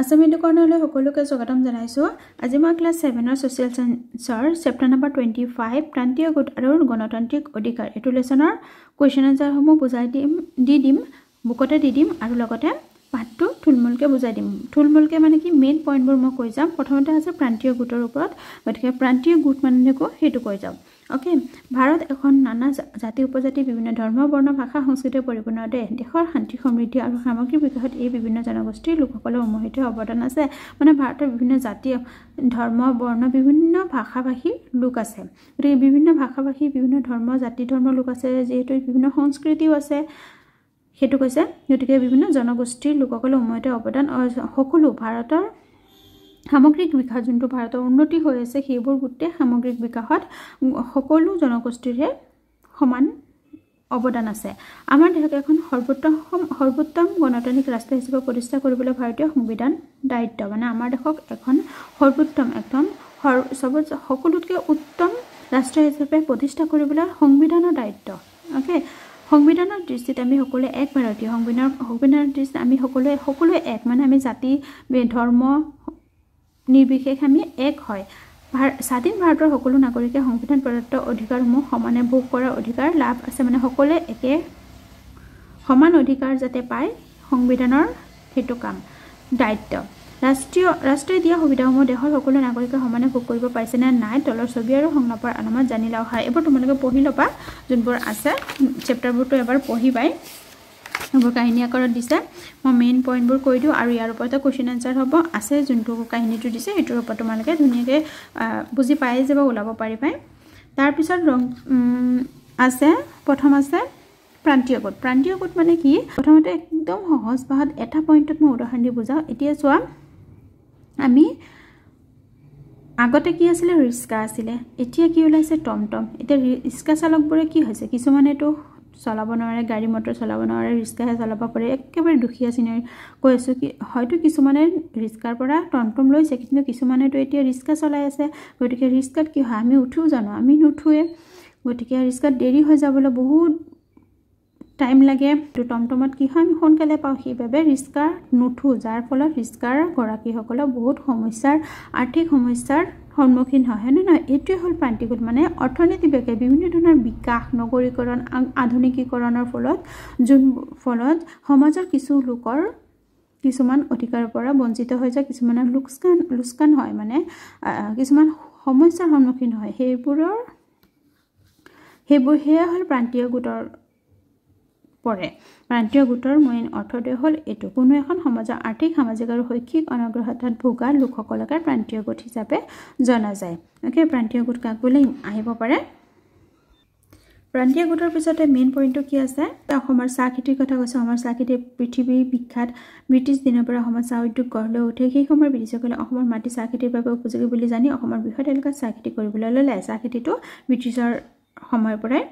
আসাম এডুকেশ্যনলৈ সকলোকে স্বাগতম জনাইছো। আজি মই ক্লাস 7 ৰ সোশিয়াল সায়েন্সৰ চেপ্টাৰ নম্বৰ 25 প্ৰান্তীয় গোট আৰু গণতান্ত্ৰিক অধিকাৰ এটো লেসনৰ কোৱেশ্চন আনসাৰ সমূহ বুজাই দিম বুকতে দি দিম আৰু লগতে পাঠটো থুলমুলকে বুজাই দিম। থুলমুলকে মানে কি মেইন পইণ্টবোৰ মই কৈ যাম। প্ৰথমতে আছে প্ৰান্তীয় গোটৰ ওপৰত, গতিকে প্ৰান্তীয় গোট মানে হেতু কৈ যাম। ওকে, ভাৰত এখন নানা জাতি উপজাতি বিভিন্ন ধৰ্ম বৰ্ণ ভাষা সংস্কৃতিৰ পৰিপূৰ্ণ দেশ। দেশৰ শান্তি সমৃদ্ধি আৰু সামগ্ৰিক বিকাশত এই বিভিন্ন জনগোষ্ঠীৰ লোকসকলৰ অমূল্য অৱদান আছে। মানে ভাৰতৰ বিভিন্ন জাতি ধৰ্ম বৰ্ণ বিভিন্ন ভাষাভাষী লোক আছে। গতিকে বিভিন্ন ভাষাভাষী বিভিন্ন ধৰ্ম জাতি ধৰ্ম লোক আছে, যিহেতু বিভিন্ন সংস্কৃতিও আছে হেতু কৈছে। গতিকে বিভিন্ন জনগোষ্ঠীৰ লোকসকলৰ অমূল্য অৱদান সকলো ভাৰতৰ সামগ্ৰিক বিকাশ যোনটো ভাৰতৰ উন্নতি হৈ আছে সেইবোৰ গোটেই সামগ্ৰিক বিকাশত সকলো জনগোষ্ঠীৰে সমান অৱদান আছে। আমাৰ দেশক এখন সৰ্বোত্তম গণতান্ত্ৰিক ৰাষ্ট্ৰ হিচাপে প্ৰতিষ্ঠা কৰিবলৈ ভাৰতীয় সংবিধান দায়িত্ব। মানে আমাৰ দেশক এখন সৰ্বোত্তম একদম সকলোতকৈ উত্তম ৰাষ্ট্ৰ হিচাপে প্ৰতিষ্ঠা কৰিবলৈ সংবিধানৰ দায়িত্ব। ওকে, সংবিধানৰ দৃষ্টিত আমি সকলোৱে এক ভাৰতীয়। সংবিধানৰ দৃষ্টিত আমি সকলোৱে এক, মানে আমি জাতি ধৰ্ম নিৰ্বিশেষ আমি এক হয়। স্বাধীন ভাৰতৰ সকলো নাগৰিকে সংবিধান প্ৰদত্ত অধিকাৰসমূহ সমানে ভোগ কৰাৰ অধিকাৰ লাভ আছে। মানে সকলোৱে একে সমান অধিকাৰ যাতে পায়, সংবিধানৰ হেতু কাম দায়িত্ব। ৰাষ্ট্ৰই দিয়া সুবিধাসমূহ দেশৰ সকলো নাগৰিকে সমানে ভোগ কৰিব পাৰিছে নে নাই তলৰ ছবি আৰু সংলাপৰ আলমত জানি লওঁ। হয়, এইবোৰ তোমালোকে পঢ়ি ল'বা, যোনবোৰ আছে চেপ্টাৰবোৰটো এবাৰ পঢ়িবাই। এইবোৰ কাহিনী আকাৰত দিছে, মই মেইন পইণ্টবোৰ কৈ দিওঁ আৰু ইয়াৰ ওপৰতে কুৱেশ্যন আনসাৰ হ'ব আছে। যোনটো কাহিনীটো দিছে সেইটোৰ ওপৰত তোমালোকে ধুনীয়াকৈ বুজি পাই যাব, ওলাব পাৰিবাই। তাৰপিছত আছে প্ৰথম আছে প্ৰান্তীয় গোট। প্ৰান্তীয় গোট মানে কি? প্ৰথমতে একদম সহজ ভাষাত এটা পইণ্টত মই উদাহৰণ দি বুজাওঁ। এতিয়া চোৱা, আমি আগতে কি আছিলে? ৰিক্সা আছিলে, এতিয়া কি ওলাইছে? টমটম। এতিয়া ৰিক্সা চালকবোৰে কি হৈছে? কিছুমানেতো চলাব নোৱাৰে, গাড়ী মটৰ চলাব নোৱাৰে, ৰিক্সাহে চলাব পাৰে। একেবাৰে দুখীয়া শ্ৰেণীৰ কৈ আছোঁ কি, হয়তো কিছুমানে ৰিক্সাৰ পৰা টমটম লৈছে, কিন্তু কিছুমানেতো এতিয়া ৰিক্সা চলাই আছে। গতিকে ৰিক্সাত কি হয়? আমি উঠোঁ জানো? আমি নুঠোৱে। গতিকে ৰিক্সাত দেৰি হৈ যাবলৈ বহুত টাইম লাগে। তো টমটমত কি হয়? আমি সোনকালে পাওঁ, সেইবাবে ৰিক্সা নুঠোঁ, যাৰ ফলত ৰিক্সাৰ গৰাকীসকলে বহুত আৰ্থিক সমস্যাৰ সন্মুখীন হয় নে নহয়? এইটোৱে হ'ল প্ৰান্তিক গোট। মানে অৰ্থনীতিভাৱে বিভিন্ন ধৰণৰ বিকাশ নগৰীকৰণ আধুনিকীকৰণৰ ফলত সমাজৰ কিছু লোকৰ কিছুমান অধিকাৰৰ পৰা বঞ্চিত হৈ যায়, কিছুমানৰ লোকচান হয়, মানে কিছুমান সমস্যাৰ সন্মুখীন হয়। সেয়া হ'ল প্ৰান্তীয় গোটৰ পৰে। প্ৰান্তীয় গোটৰ মেইন অৰ্থটোৱে হ'ল এইটো, কোনো এখন সমাজৰ আৰ্থিক সামাজিক আৰু শৈক্ষিক অনগ্ৰসতাত ভোগা লোকসকলকে প্ৰান্তীয় গোট হিচাপে জনা যায়। অ'কে, প্ৰান্তীয় গোট কাক বোলে আহিব পাৰে। প্ৰান্তীয় গোটৰ পিছতে মেইন পইণ্টটো কি আছে? অসমৰ চাহ খেতিৰ কথা কৈছে। অসমৰ চাহ খেতি পৃথিৱী বিখ্যাত। ব্ৰিটিছ দিনৰ পৰা অসমত চাহ উদ্যোগ গঢ় লৈ উঠে। সেই সময়ৰ ব্ৰিটিছসকলে অসমৰ মাটি চাহ খেতিৰ বাবে উপযোগী বুলি জানি অসমৰ বৃহৎ এলেকাত চাহ খেতি কৰিবলৈ ল'লে। চাহ খেতিটো ব্ৰিটিছৰ সময়ৰ পৰাই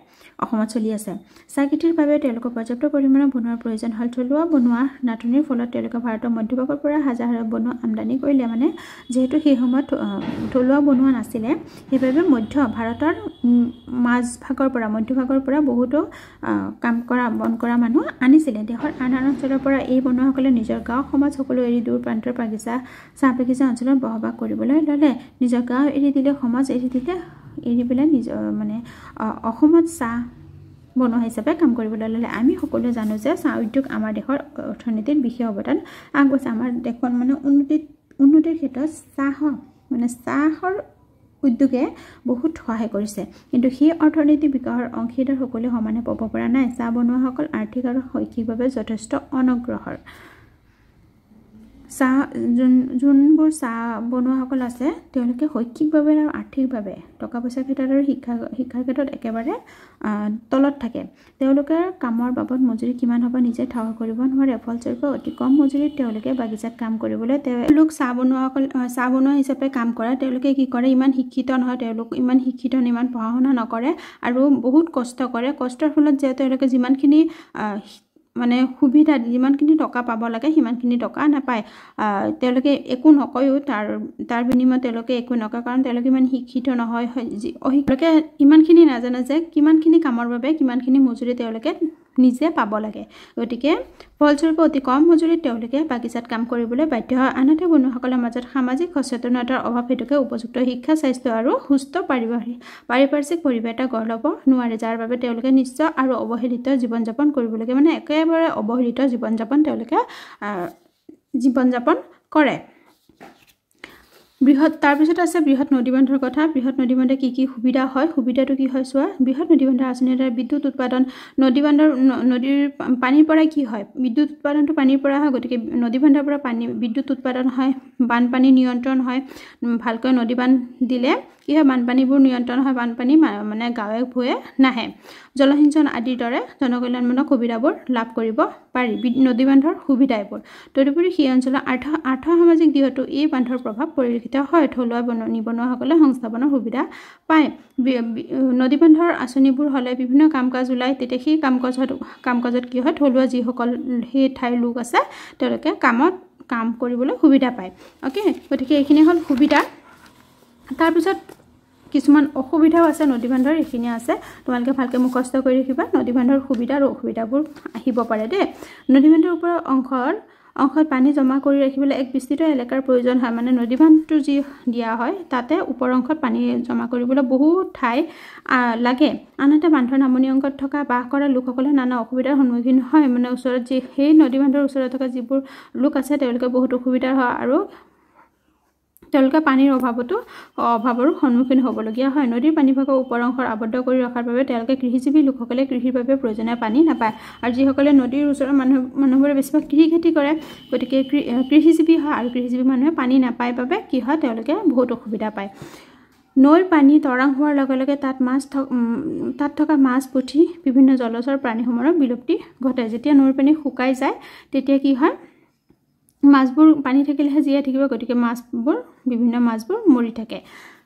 অসমত চলি আছে। চাহ খেতিৰ বাবে তেওঁলোকৰ পৰ্যাপ্ত পৰিমাণৰ বনোৱাৰ প্ৰয়োজন হ'ল। থলুৱা বনোৱা নাটনিৰ ফলত তেওঁলোকে ভাৰতৰ মধ্যভাগৰ পৰা হাজাৰ হাজাৰ বনোৱা আমদানি কৰিলে। মানে যিহেতু সেই সময়ত থলুৱা বনোৱা নাছিলে, সেইবাবে ভাৰতৰ মধ্যভাগৰ পৰা বহুতো বন কৰা মানুহ আনিছিলে। দেশৰ আন অঞ্চলৰ পৰা এই বনোৱাসকলে নিজৰ গাঁও সমাজ সকলো এৰি দূৰ প্ৰান্তৰ চাহ বাগিচা অঞ্চলত বসবাস কৰিবলৈ ল'লে। নিজৰ গাঁও এৰি দিলে, সমাজ এৰি পেলাই নিজৰ মানে অসমত চাহ বনোৱা হিচাপে কাম কৰিবলৈ ল'লে। আমি সকলোৱে জানো যে চাহ উদ্যোগ আমাৰ দেশৰ অৰ্থনীতিত বিশেষ অৱদান আগবঢ়াইছে। আমাৰ দেশখন মানে উন্নতিৰ ক্ষেত্ৰত চাহৰ উদ্যোগে বহুত সহায় কৰিছে, কিন্তু সেই অৰ্থনৈতিক বিকাশৰ অংশীদাৰ সকলোৱে সমানে পাব পৰা নাই। চাহ বনোৱাসকল আৰ্থিক আৰু শৈক্ষিকভাৱে যথেষ্ট অনগ্ৰসৰ। যোনবোৰ চাহ বনোৱাসকল আছে তেওঁলোকে শৈক্ষিকভাৱে আৰু আৰ্থিকভাৱে টকা পইচাৰ ক্ষেত্ৰত আৰু শিক্ষাৰ ক্ষেত্ৰত একেবাৰে তলত থাকে। তেওঁলোকে কামৰ বাবদ মজুৰি কিমান হ'ব নিজে ঠাৱৰ কৰিব নোৱাৰে। ফলস্বৰূপে অতি কম মজুৰিত তেওঁলোকে বাগিচাত কাম কৰিবলৈ চাহ বনোৱা হিচাপে কাম কৰে। তেওঁলোকে কি কৰে? ইমান শিক্ষিত নহয়, ইমান পঢ়া শুনা নকৰে আৰু বহুত কষ্ট কৰে। কষ্টৰ ফলত যে তেওঁলোকে যিমানখিনি মানে সুবিধা যিমানখিনি টকা পাব লাগে সিমানখিনি টকা নাপায়। তেওঁলোকে একো নকয়ও, তাৰ বিনিময়ত তেওঁলোকে একো নকয়, কাৰণ তেওঁলোকে ইমান শিক্ষিত নহয়। তেওঁলোকে ইমানখিনি নাজানে যে কিমানখিনি কামৰ বাবে কিমানখিনি মজুৰি তেওঁলোকে নিজে পাব লাগে গতিকে ফলস্বৰূপে অতি কম মজুৰিত তেওঁলোকে বাগিচাত কাম কৰিবলৈ বাধ্য হয় আনহাতে বনুৱাসকলৰ মাজত সামাজিক সচেতনতাৰ অভাৱ হেতুকে উপযুক্ত শিক্ষা স্বাস্থ্য আৰু সুস্থ পাৰিপাৰ্শ্বিক পৰিৱেশ এটা গঢ় ল'ব নোৱাৰে যাৰ বাবে তেওঁলোকে নিশ্চয় আৰু অৱহেলিত জীৱন যাপন কৰিবলগীয়া মানে একেবাৰে অৱহেলিত জীৱন যাপন তেওঁলোকে জীৱন যাপন কৰে বৃহৎ তাৰপিছত আছে বৃহৎ নদীবন্ধৰ কথা বৃহৎ নদীবন্ধে কি সুবিধা হয় সুবিধাটো কি হয় চোৱা বৃহৎ নদীবন্ধৰ আঁচনিৰ দ্বাৰা বিদ্যুৎ উৎপাদন নদীবন্ধৰ নদীৰ পানীৰ পৰা কি হয় বিদ্যুৎ উৎপাদনটো পানীৰ পৰা হয় গতিকে নদীবন্ধৰ পৰা পানী বিদ্যুৎ উৎপাদন হয় বানপানী নিয়ন্ত্ৰণ হয় ভালকৈ নদীবান্ধ দিলে কি হয় বানপানীবোৰ নিয়ন্ত্ৰণ হয় বানপানী মানে গাঁৱে ভূঞে নাহে জলসিঞ্চন আদিৰ দৰে জনকল্যাণমূলক সুবিধাবোৰ লাভ কৰিব পাৰি নদীবান্ধৰ সুবিধা এইবোৰ তদুপৰি সেই অঞ্চলৰ আৰ্থ সামাজিক দিশতো এই বান্ধৰ প্ৰভাৱ পৰিলক্ষিত হয় থলুৱা নিবনুৱাসকলে সংস্থাপনৰ সুবিধা পায় নদীবান্ধৰ আঁচনিবোৰ হ'লে বিভিন্ন কাম কাজ ওলায় তেতিয়া সেই কাম কাজত কি হয় থলুৱা যিসকল সেই ঠাইৰ লোক আছে তেওঁলোকে কাম কৰিবলৈ সুবিধা পায় অ'কে গতিকে এইখিনি হ'ল সুবিধা তাৰপিছত কিছুমান অসুবিধাও আছে নদীবান্ধৰ এইখিনি আছে তোমালোকে ভালকৈ মুখস্থ কৰি ৰাখিবা নদীবান্ধৰ সুবিধা আৰু অসুবিধাবোৰ আহিব পাৰে দেই নদীবান্ধৰ ওপৰৰ অংশত পানী জমা কৰি ৰাখিবলৈ এক বিস্তৃত এলেকাৰ প্ৰয়োজন হয় মানে নদীবান্ধটো যি দিয়া হয় তাতে ওপৰ অংশত পানী জমা কৰিবলৈ বহুত ঠাই লাগে আনহাতে বান্ধৰ নামনি অংশত থকা বাস কৰা লোকসকলে নানা অসুবিধাৰ সন্মুখীন হয় মানে ওচৰত যি সেই নদীবান্ধৰ ওচৰত থকা যিবোৰ লোক আছে তেওঁলোকে বহুত অসুবিধাৰ হয় আৰু তেওঁলোকে পানীৰ অভাৱৰো সন্মুখীন হ'বলগীয়া হয় নদীৰ পানীভাগৰ ওপৰ অংশৰ আবদ্ধ কৰি ৰখাৰ বাবে তেওঁলোকে কৃষিজীৱী লোকসকলে কৃষিৰ বাবে প্ৰয়োজনীয় পানী নাপায় আৰু যিসকলে নদীৰ ওচৰৰ মানুহবোৰে বেছিভাগ কৃষি খেতি কৰে গতিকে কৃষিজীৱী হয় আৰু কৃষিজীৱী মানুহে পানী নাপায় বাবে কি হয় তেওঁলোকে বহুত অসুবিধা পায় নৈৰ পানী তৰাং হোৱাৰ লগে লগে তাত থকা মাছ পুঠি বিভিন্ন জলচৰ প্ৰাণীসমূহৰ বিলুপ্তি ঘটে যেতিয়া নৈৰ পানী শুকাই যায় তেতিয়া কি হয় মাছবোৰ পানী থাকিলেহে জীয়াই থাকিব গতিকে বিভিন্ন মাছবোৰ মৰি থাকে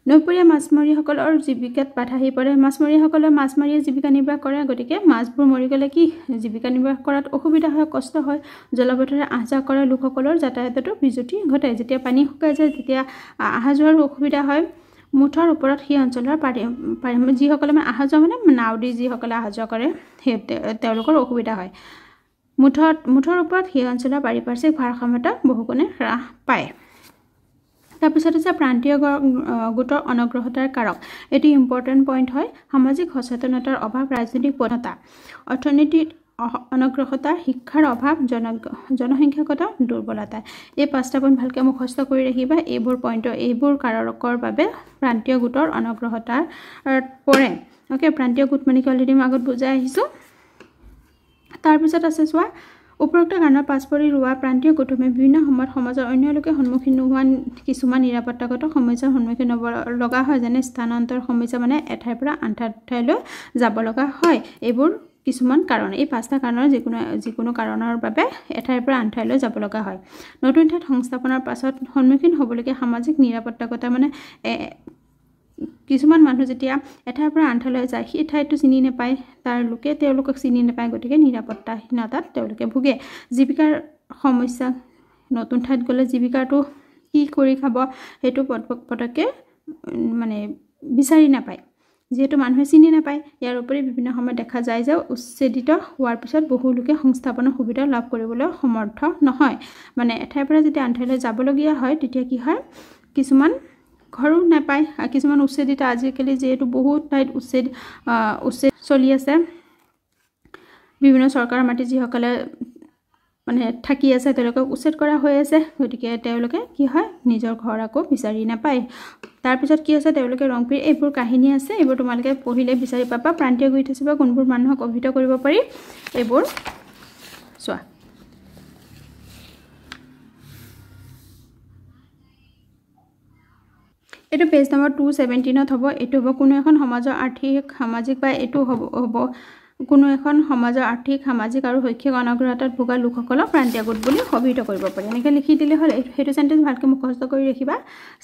নৈপৰীয়া মাছমৰীয়াসকলৰ জীৱিকাত বাধা আহি পৰে মাছমৰীয়াসকলে মাছ মাৰিয়ে জীৱিকা নিৰ্বাহ কৰে গতিকে মাছবোৰ মৰি গ'লে কি জীৱিকা নিৰ্বাহ কৰাত অসুবিধা হয় কষ্ট হয় জলপথেৰে আহ যাহ কৰা লোকসকলৰ যাতায়াততো বিজুতি ঘটে যেতিয়া পানী শুকাই যায় তেতিয়া আহা যোৱাৰ অসুবিধা হয় মুঠৰ ওপৰত সেই অঞ্চলৰ যিসকলে মানে আহা যোৱা মানে নাও দি যিসকলে আহা যোৱা কৰে সেই তেওঁলোকৰ অসুবিধা হয় মুঠৰ ওপৰত সেই অঞ্চলৰ পাৰিপাৰ্শ্বিক ভাৰসাম্যতা বহুগুণে হ্ৰাস পায় তাৰপিছত আছে প্ৰান্তীয় গোটৰ অনগ্ৰহতাৰ কাৰক এটি ইম্পৰ্টেণ্ট পইণ্ট হয় সামাজিক সচেতনতাৰ অভাৱ ৰাজনৈতিক প্ৰৱণতা অৰ্থনীতিৰ অনগ্ৰহতা শিক্ষাৰ অভাৱ জনসংখ্যাগত দুৰ্বলতা এই পাঁচটা পইণ্ট ভালকৈ মুখস্থ কৰি ৰাখিবা এইবোৰ কাৰকৰ বাবে প্ৰান্তীয় গোটৰ অনগ্ৰহতাৰ পৰে অ'কে প্ৰান্তীয় গোট মানে কি অলৰেডি মই আগত বুজাই আহিছোঁ তাৰপিছত আছে চোৱা উপৰোক্ত কাৰণৰ পাছপৰি ৰোৱা প্ৰান্তীয় গোটসমূহে বিভিন্ন সময়ত সমাজৰ অন্য লোকে সন্মুখীন নোহোৱা কিছুমান নিৰাপত্তাগত সমস্যাৰ সন্মুখীন হ'ব লগা হয় যেনে স্থানান্তৰ সমস্যা মানে এঠাইৰ পৰা আন ঠাইলৈ যাব লগা হয় এইবোৰ কিছুমান কাৰণ এই পাঁচটা কাৰণৰ যিকোনো কাৰণৰ বাবে এঠাইৰ পৰা আন ঠাইলৈ যাব লগা হয় নতুন ঠাইত সংস্থাপনৰ পাছত সন্মুখীন হ'বলগীয়া সামাজিক নিৰাপত্তাগত মানে কিছুমান মানুহ যেতিয়া এঠাইৰ পৰা আন ঠাইলৈ যায় সেই ঠাইটো চিনি নাপায় তাৰ লোকে তেওঁলোকক চিনি নাপায় গতিকে নিৰাপত্তাহীনতাত তেওঁলোকে ভুগে জীৱিকাৰ সমস্যা নতুন ঠাইত গ'লে জীৱিকাটো কি কৰি খাব সেইটো পটককৈ মানে বিচাৰি নাপায় যেহেতু মানুহে চিনি নাপায় ইয়াৰ উপৰি বিভিন্ন সময়ত দেখা যায় যে উচ্ছেদিত হোৱাৰ পিছত বহু লোকে সংস্থাপনৰ সুবিধা লাভ কৰিবলৈ সমৰ্থ নহয় মানে এঠাইৰ পৰা যেতিয়া আন ঠাইলৈ যাবলগীয়া হয় তেতিয়া কি হয় কিছুমান ঘৰো নাপায় কিছুমান উচ্ছেদিত আজিকালি যেহেতু বহুত ঠাইত উচ্ছেদ চলি আছে বিভিন্ন চৰকাৰৰ মাটি যিসকলে মানে থাকি আছে তেওঁলোকক উচ্ছেদ কৰা হৈ আছে গতিকে তেওঁলোকে কি হয় নিজৰ ঘৰ আকৌ বিচাৰি নাপায় তাৰপিছত কি আছে তেওঁলোকে ৰংপিৰ এইবোৰ কাহিনী আছে এইবোৰ তোমালোকে পঢ়িলে বিচাৰি পাবা প্ৰান্তীয় গোট আছে বা কোনবোৰ মানুহক অভিহিত কৰিব পাৰি এইবোৰ চোৱা এইটো পেজ নম্বৰ 217ত হ'ব এইটো হ'ব কোনো এখন সমাজৰ আৰ্থিক সামাজিক বা এইটো হ'ব কোনো এখন সমাজৰ আৰ্থিক সামাজিক আৰু শৈক্ষিক অনগ্ৰহতাত ভোগা লোকসকলক প্ৰান্তীয় গোট বুলি অভিহিত কৰিব পাৰি এনেকৈ লিখি দিলে হ'ল সেইটো সেন্টেন্স ভালকৈ মুখস্থ কৰি ৰাখিবা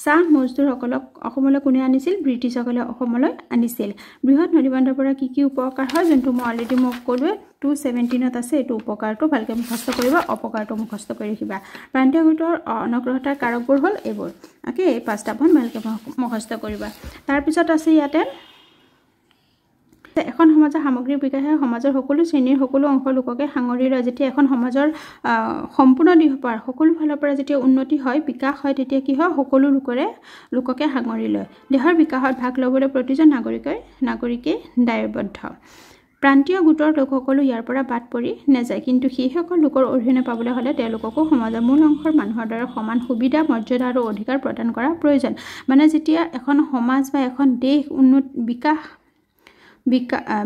চাহ মজদুৰসকলক অসমলৈ কোনে আনিছিল ব্ৰিটিছসকলে অসমলৈ আনিছিল বৃহৎ নদীবান্ধৰ পৰা কি উপকাৰ হয় যোনটো মই অলৰেডি ক'লোৱে 217ত আছে এইটো উপকাৰটো ভালকৈ মুখস্থ কৰিবা অপকাৰটো মুখস্থ কৰি ৰাখিবা প্ৰান্তীয় গোটৰ অনগ্ৰহতাৰ কাৰকবোৰ হ'ল এইবোৰ অ'কে এই পাঁচটা পইণ্ট ভালকৈ মুখস্থ কৰিবা তাৰপিছত আছে ইয়াতে এখন সমাজৰ সামগ্ৰিক বিকাশে সমাজৰ সকলো শ্ৰেণীৰ সকলো অংশৰ লোককে সাঙৰি লয় যেতিয়া এখন সমাজৰ সম্পূৰ্ণ দিশৰ সকলো ফালৰ পৰা যেতিয়া উন্নতি হয় বিকাশ হয় তেতিয়া কি হয় সকলো লোককে সাঙৰি লয় দেশৰ বিকাশত ভাগ ল'বলৈ প্ৰতিজন নাগৰিকে দায়বদ্ধ প্ৰান্তীয় গোটৰ লোকসকলো ইয়াৰ পৰা বাদ পৰি নাযায় কিন্তু সেইসকল লোকৰ অৰিহণা পাবলৈ হ'লে তেওঁলোককো সমাজৰ মূল অংশৰ মানুহৰ দৰে সমান সুবিধা মৰ্যাদা আৰু অধিকাৰ প্ৰদান কৰা প্ৰয়োজন মানে যেতিয়া এখন সমাজ বা এখন দেশ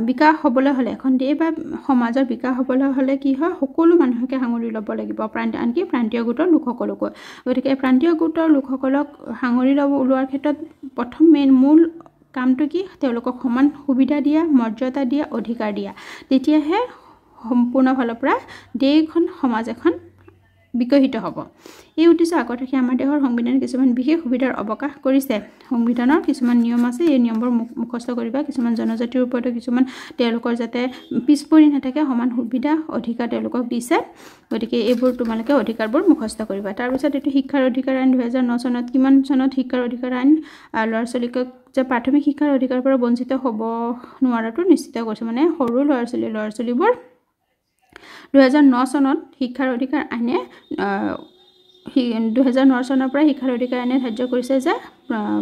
বিকাশ হ'বলৈ হ'লে এখন দেশ বা সমাজৰ বিকাশ হ'বলৈ হ'লে কি হয় সকলো মানুহকে সাঙুৰি ল'ব লাগিব আনকি প্ৰান্তীয় গোটৰ লোকসকলকো গতিকে প্ৰান্তীয় গোটৰ লোকসকলক সাঙুৰি লোৱাৰ ক্ষেত্ৰত প্ৰথম মূল কামটো কি তেওঁলোকক সমান সুবিধা দিয়া মৰ্যাদা দিয়া অধিকাৰ দিয়া তেতিয়াহে সম্পূৰ্ণ ফালৰ পৰা দেশখন সমাজ এখন বিকশিত হ'ব এই উদ্দেশ্য আগত ৰাখি আমাৰ দেশৰ সংবিধানে কিছুমান বিশেষ সুবিধাৰ অৱকাশ কৰিছে সংবিধানৰ কিছুমান নিয়ম আছে এই নিয়মবোৰ মুখস্থ কৰিবা কিছুমান জনজাতিৰ ওপৰত কিছুমান তেওঁলোকৰ যাতে পিছপৰি নাথাকে সমান সুবিধা অধিকাৰ তেওঁলোকক দিছে গতিকে এইবোৰ তোমালোকে অধিকাৰবোৰ মুখস্থ কৰিবা তাৰ পিছত এইটো শিক্ষাৰ অধিকাৰ আইন 2009 চনত কিমান চনত শিক্ষাৰ অধিকাৰ আইন ল'ৰা ছোৱালীক যে প্ৰাথমিক শিক্ষাৰ অধিকাৰৰ পৰা বঞ্চিত হ'ব নোৱাৰাটো নিশ্চিত কৰিছে মানে সৰু ল'ৰা ছোৱালীবোৰ 2009 চনত শিক্ষাৰ অধিকাৰ আইনে 2009 চনৰ পৰা শিক্ষাৰ অধিকাৰ আইনে ধাৰ্য কৰিছে যে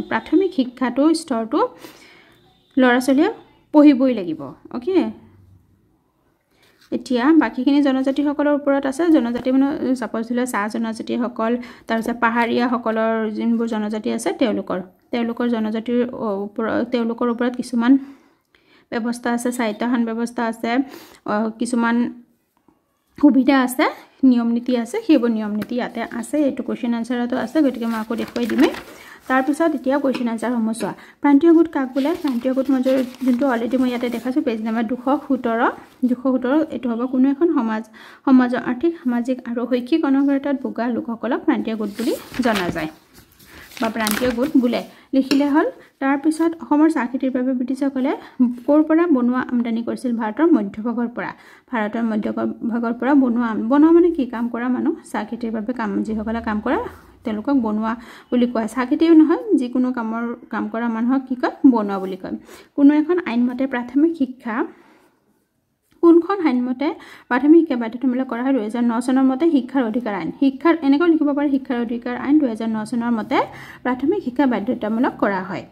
প্ৰাথমিক শিক্ষাটো স্তৰটো ল'ৰা ছোৱালীয়ে পঢ়িবই লাগিব ওকে এতিয়া বাকিখিনি জনজাতিসকলৰ ওপৰত আছে জনজাতি মানে সাপোজ দিলে চাহ জনজাতিসকল তাৰপিছত পাহাৰীয়াসকলৰ যোনবোৰ জনজাতি আছে তেওঁলোকৰ জনজাতিৰ ওপৰত কিছুমান ব্যৱস্থা আছে সাহিত্যহান ব্যৱস্থা আছে কিছুমান সুবিধা আছে নিয়ম নীতি আছে সেইবোৰ নিয়ম নীতি ইয়াতে আছে এইটো কোৱেশ্চন আনসাৰটো আছে গতিকে মই আকৌ দেখুৱাই দিম তাৰ পিছত এতিয়া কোৱেশ্চন আনসাৰ সমস্যা প্ৰান্তীয় গোট কাক বোলে প্ৰান্তীয় গোট মাজৰ যোনটো অলৰেডি মই ইয়াতে দেখাছো পেজ নম্বৰ 217 এইটো হ'ব কোনো এখন সমাজৰ আৰ্থিক সামাজিক আৰু শৈক্ষিক অনগ্ৰতাত ভোগা লোকসকলক প্ৰান্তীয় গোট বুলি জনা যায় বা প্ৰান্তীয় গোট বোলে লিখিলে হ'ল তাৰ পিছত অসমৰ চাহ খেতিৰ বাবে ব্ৰিটিছসকলে ক'ৰ পৰা বনোৱা আমদানি কৰিছিল ভাৰতৰ মধ্যভাগৰ পৰা বনোৱা মানে কি কাম কৰা মানুহ চাহ খেতিৰ বাবে যিসকলে কাম কৰা তেওঁলোকক বনোৱা বুলি কয় চাহ খেতিও নহয় যিকোনো কাম কৰা মানুহক কি কয় বনোৱা বুলি কয় কোনো এখন আইনমতে প্ৰাথমিক শিক্ষা কোনখন আইনমতে প্ৰাথমিক শিক্ষা বাধ্যতামূলক কৰা হয় 2009 চনৰ মতে শিক্ষাৰ অধিকাৰ আইন এনেকৈ লিখিব পাৰে শিক্ষাৰ অধিকাৰ আইন 2009 চনৰ মতে প্ৰাথমিক শিক্ষা বাধ্যতামূলক কৰা হয়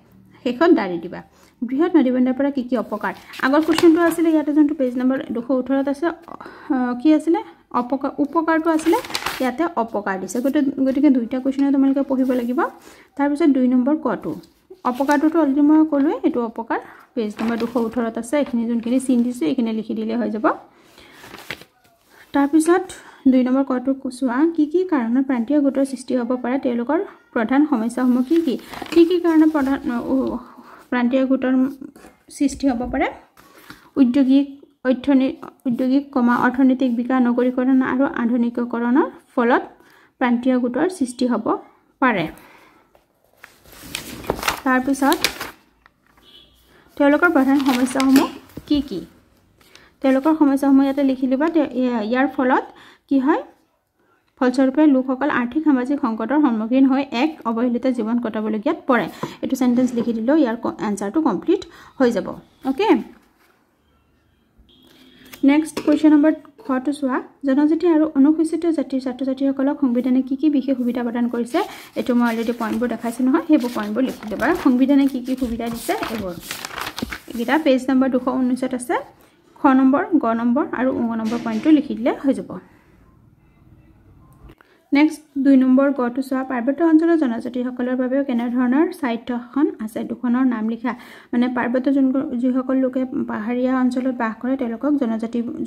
শেষত দাৰি দিবা বৃহৎ নদীবন্ধৰ পৰা কি অপকাৰ আগৰ কোৱেশ্চনটো আছিল ইয়াতে যোনটো পেজ নম্বৰ 218 ত আছে কি আছিল উপকাৰটো আছিল ইয়াতে অপকাৰ দিছে গতিকে দুইটা কোৱেশ্চন তোমালোকে পঢ়িব লাগিব তাৰ পিছত 2 নম্বৰ কটো অপকাৰটো অলৰেডি মই ক'লোৱে এটো অপকাৰ পেজ নম্বৰ 218 ত আছে এখিনি যোনখিনি চিন দিছে এখিনি লিখি দিলে হৈ যাব তাৰ পিছত 2 নম্বৰ কটো কোৱা কি কাৰণত প্ৰান্তীয় গোটৰ সৃষ্টি হ'ব পাৰে তেওঁলোকৰ প্ৰধান সমস্যাসমূহ কি কাৰণত প্ৰধান প্ৰান্তীয় গোটৰ সৃষ্টি হ'ব পাৰে উদ্যোগিক অৰ্থনৈতিক বিকাশ নগৰীকৰণ আৰু আধুনিকীকৰণৰ ফলত প্ৰান্তীয় গোটৰ সৃষ্টি হ'ব পাৰে তাৰ পিছত তেওঁলোকৰ প্ৰধান সমস্যাসমূহ কি তেওঁলোকৰ সমস্যাসমূহ ইয়াতে লিখি লিবা ইয়াৰ ফলত কি হয় ফলস্বৰূপে লোকসকল আৰ্থিক সামাজিক সংকটৰ সন্মুখীন হৈ এক অৱহেলিত জীৱন কটাবলগীয়াত পৰে এটো সেন্টেন্স লিখি দিলো ইয়াৰ আনসাৰটো কমপ্লিট হৈ যাব ওকে নেক্সট কোৱেশ্চন নম্বৰ খটো চোৱা জনজাতি আৰু অনুসূচিত জাতিৰ ছাত্ৰ-ছাত্ৰীসকলক সংবিধানে কি বিশেষ সুবিধা প্ৰদান কৰিছে এটো মই অলৰেডি পইণ্টবোৰ দেখাইছো নহয় হেবোৰ পইণ্টবোৰ লিখি দিবা সংবিধানে কি সুবিধা দিছে এইবোৰ এটা পেজ নম্বৰ 219 ত আছে খ নম্বৰ গ নম্বৰ আৰু উ নম্বৰ পইণ্টটো লিখি দিলে হৈ যাব নেক্সট 2 নম্বৰ গটো চোৱা পাৰ্বত্য অঞ্চলৰ জনজাতিসকলৰ বাবে কেনে ধৰণৰ সাহিত্যখন আছে দুখনৰ নাম লিখা মানে পাৰ্বত্য যিসকল লোকে পাহাৰীয়া অঞ্চলত বাস কৰে তেওঁলোকক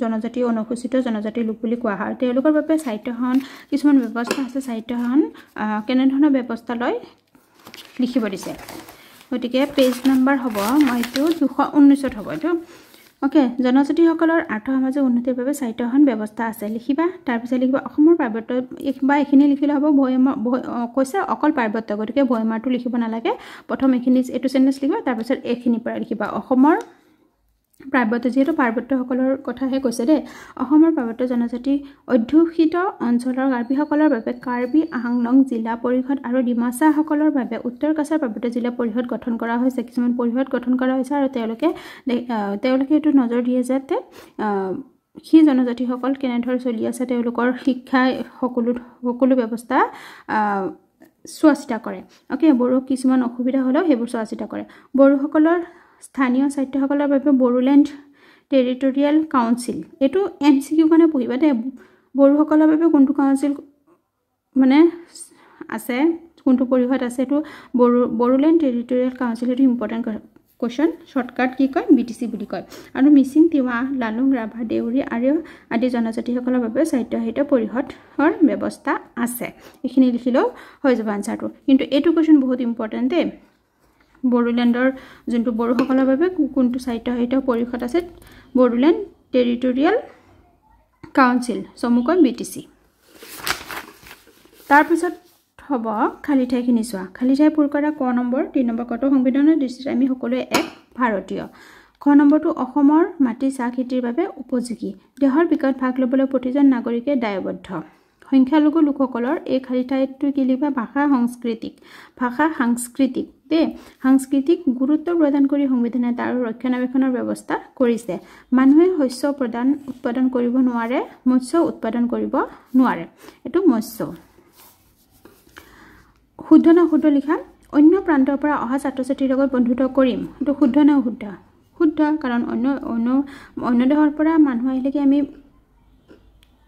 জনজাতি অনুসূচিত জনজাতি লোক বুলি কোৱা হয় তেওঁলোকৰ বাবে সাহিত্যখন কিছুমান ব্যৱস্থা আছে সাহিত্যখন কেনে ধৰণৰ ব্যৱস্থা লয় লিখিব দিছে গতিকে পেজ নম্বৰ হ'ব মইটো 219 ত হ'ব এটো ওকে জনজাতিসকলৰ আৰ্থ-সামাজিক উন্নতিৰ বাবে সাহিত্যখন ব্যৱস্থা আছে লিখিবা তাৰ পিছত লিখিবা অসমৰ পাৰ্বত্য বা এখিনি লিখিলে হ'ব কৈছে অকল পাৰ্বত্য গতিকে ভৈমাৰটো লিখিব নালাগে প্ৰথম এখিনি এটো সেন্টেন্স লিখিবা তাৰ পিছত এখিনি পৰা লিখিবা অসমৰ পাৰ্বত্য যেহেতু পাৰ্বত্যসকলৰ কথাহে কৈছে দেই অসমৰ পাৰ্বত্য জনজাতি অধ্যুষিত অঞ্চলৰ কাৰ্বিসকলৰ বাবে কাৰ্বি আংলং জিলা পৰিষদ আৰু ডিমাছাসকলৰ বাবে উত্তৰ কাছাৰ পাৰ্বত্য জিলা পৰিষদ গঠন কৰা হৈছে কিছুমান পৰিষদ গঠন কৰা হৈছে আৰু তেওঁলোকে এইটো নজৰ দিয়ে যাতে সেই জনজাতিসকল কেনেদৰে চলি আছে তেওঁলোকৰ শিক্ষা সকলো ব্যৱস্থা চোৱা চিতা কৰে ওকে বড়ো কিছুমান অসুবিধা হ'লেও সেইবোৰ চোৱা চিতা কৰে বড়োসকলৰ স্থানীয় স্বায়ত্তসকলৰ বাবে বড়োলেণ্ড টেৰিটৰিয়েল কাউন্সিল এইটো এমচিকিউ কাৰণে পঢ়িবা দে বড়োসকলৰ বাবে কোনটো কাউন্সিল মানে আছে কোনটো পৰিষদ আছে এইটো বড়োলেণ্ড টেৰিটৰিয়েল কাউন্সিল এইটো ইম্পৰ্টেণ্ট কোৱেশ্চন শৰ্টকাট কি কয় বিটিচি বুলি কয় আৰু মিচিং তিৱা লালুং ৰাভা দেউৰী আৰু আদি জনজাতিসকলৰ বাবে স্বায়ত্তশাসিত পৰিষদৰ ব্যৱস্থা আছে এইখিনি লিখিলেও হৈ যাব আনসাৰটো কিন্তু এইটো কোৱেশ্চন বহুত ইম্পৰ্টেণ্ট দে বড়োলেণ্ডৰ যোনটো বড়োসকলৰ বাবে কোনটো স্বায়ত্তশাসিত পৰিষদ আছে বড়োলেণ্ড টেৰিটৰিয়েল কাউন্সিল চমুকৈ বিটিচি তাৰপিছত হ'ব খালি ঠাইখিনি চোৱা খালি ঠাই পূৰ কৰা ক নম্বৰ 3 নম্বৰ কত সংবিধানৰ দৃষ্টিত আমি সকলোৱে এক ভাৰতীয় খ নম্বৰটো অসমৰ মাটি চাহ খেতিৰ বাবে উপযোগী দেশৰ বিকাশত ভাগ ল'বলৈ প্ৰতিজন নাগৰিকে দায়বদ্ধ সংখ্যালঘু লোকসকলৰ এই খালি ঠাইটো কি লিখা ভাষা সাংস্কৃতিক সাংস্কৃতিক গুৰুত্ব প্ৰদান কৰি সংবিধানে তাৰ ৰক্ষণাবেক্ষণৰ ব্যৱস্থা কৰিছে মানুহে শস্য উৎপাদন কৰিব নোৱাৰে মৎস্য উৎপাদন কৰিব নোৱাৰে এটো মৎস্য শুদ্ধ না শুদ্ধ লিখা অন্য প্ৰান্তৰ পৰা অহা ছাত্ৰ-ছাত্ৰীৰ লগত বন্ধুত্ব কৰিম এটো শুদ্ধ না শুদ্ধ শুদ্ধ কাৰণ অন্য দেশৰ পৰা মানুহ আহিলে কি আমি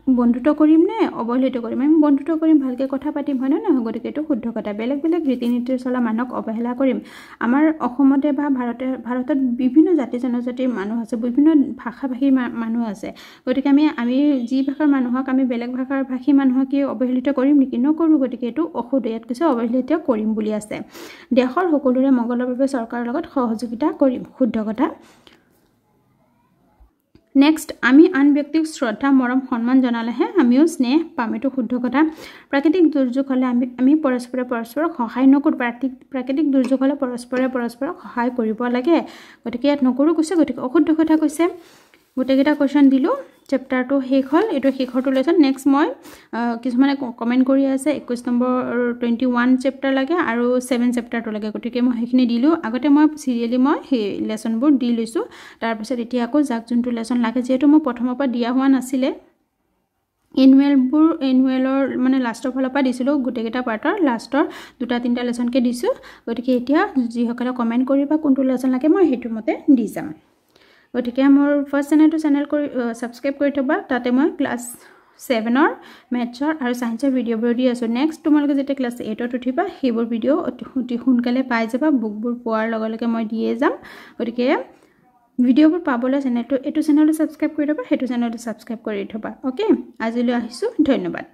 বন্ধুত্ব কৰিম নে অবহেলিত কৰিম আমি বন্ধুত্ব কৰিম ভালকে কথা পাতিম হয় না গতিকে এটো শুদ্ধ কথা বেলেগ ৰীতি-নীতিৰ চলা মানুহক অবহেলা কৰিম আমাৰ অসমতে বা ভাৰতত বিভিন্ন জাতি জনজাতিৰ মানুহ আছে বিভিন্ন ভাষাভাষী মানুহ আছে গতিকে আমি যি ভাষাৰ মানুহক আমি বেলেগ ভাষাৰ ভাষী মানুহক কি অবহেলিত কৰিম নেকি নকৰো গতিকে এটো অশুদ্ধ ইয়াত কৈছে অবহেলিত কৰিম বুলি আছে দেশৰ সকলোৰে মংগলৰ বাবে চৰকাৰৰ লগত সহযোগিতা কৰিম শুদ্ধ কথা নেক্সট আমি আন ব্যক্তিক শ্ৰদ্ধা মৰম সন্মান জনালেহে আমিও স্নেহ পাম এটো শুদ্ধ কথা প্ৰাকৃতিক দুৰ্যোগ হলে আমি পৰস্পৰক সহায় নকৰো প্ৰাকৃতিক দুৰ্যোগ হলে পৰস্পৰক সহায় কৰিব লাগে গতিকে ইয়াত নকৰো কৈছে গতিকে অশুদ্ধ কথা কৈছে গোটেইটা কোৱেশ্চন দিলো চেপ্টাৰটো শেষ হল এটো শেষৰটো লেসন নেক্সট মই কিছুমানে কমেন্ট কৰি আছে 21 নম্বৰ 21 চেপ্টাৰ লাগে আৰু 7 চেপ্টাৰটো লাগে গতিকে মই হেখিনি দিলো আগতে মই সিৰিয়ালি মই হে লেসনবোৰ দি লৈছো তাৰ পিছত এতিয়া আকৌ যাক যোনটো লেসন লাগে যেটো মই প্ৰথমৰ পৰা দিয়া হোৱা নাছিলে এনুৱেলৰ মানে লাষ্টৰ ফালৰ পৰা দিছিলো গোটেইটা পাৰ্টৰ লাষ্টৰ দুটা তিনটা লেসনকে দিছো গতিকে এতিয়া যি সকলে কমেন্ট কৰিবা কোনটো লেসন লাগে মই হেতু মতে দি যাম গতিকে মোৰ ফাৰ্স্ট চেনেল কৰি সাবস্ক্ৰাইব কৰি থবা তাতে মই ক্লাস 7 ৰ মেথছৰ আৰু সায়েন্সৰ ভিডিঅ'বোৰ দি আছো নেক্সট তোমালোকে যেতে ক্লাস 8 ত উঠিবা হেবোৰ ভিডিঅ' অতি সোনকালে পাই যাবা বুকবোৰ পোৱাৰ লগে মই দিয়ে যাম গতিকে ভিডিঅ'বোৰ পাবলৈ চেনেলটো সাবস্ক্ৰাইব কৰি থবা হেতু চেনেলটো সাবস্ক্ৰাইব কৰি থবা ওকে আজিলৈ আহিছো ধন্যবাদ